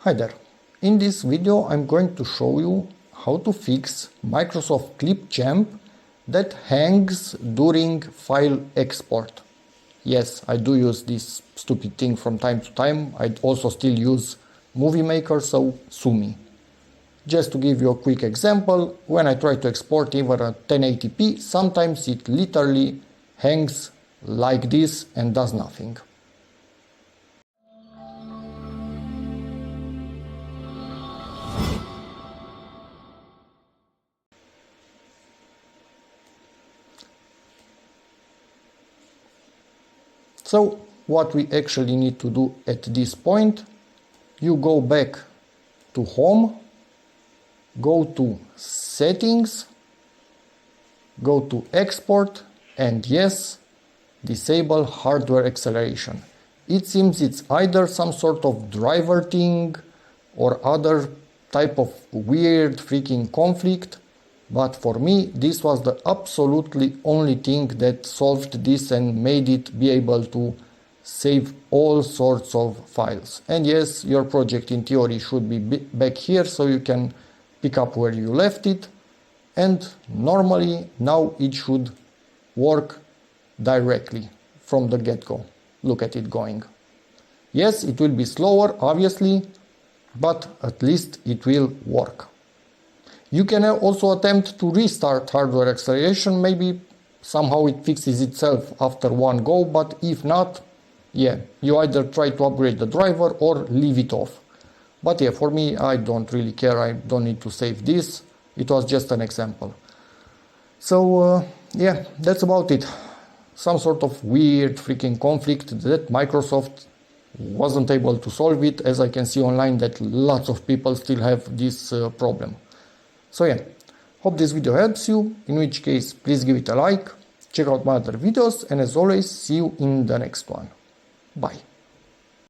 Hi there. In this video I'm going to show you how to fix Microsoft Clipchamp that hangs during file export. Yes, I do use this stupid thing from time to time. I also still use Movie Maker, so sue me. Just to give you a quick example, when I try to export even a 1080p, sometimes it literally hangs like this and does nothing. So what we actually need to do at this point, you go back to Home, go to Settings, go to Export, and yes, disable hardware acceleration. It seems it's either some sort of driver thing or other type of weird freaking conflict, but for me this was the absolutely only thing that solved this and made it be able to save all sorts of files. And yes, your project in theory should be back here so you can pick up where you left it, and normally now it should work directly from the get-go. Look at it going. Yes, it will be slower obviously, but at least it will work. You can also attempt to restart hardware acceleration, maybe somehow it fixes itself after one go, but if not, yeah, you either try to upgrade the driver or leave it off. But yeah, for me, I don't really care, I don't need to save this, it was just an example. So yeah, that's about it. Some sort of weird freaking conflict that Microsoft wasn't able to solve it, as I can see online that lots of people still have this problem. So yeah, hope this video helps you, in which case please give it a like, check out my other videos, and as always, see you in the next one. Bye.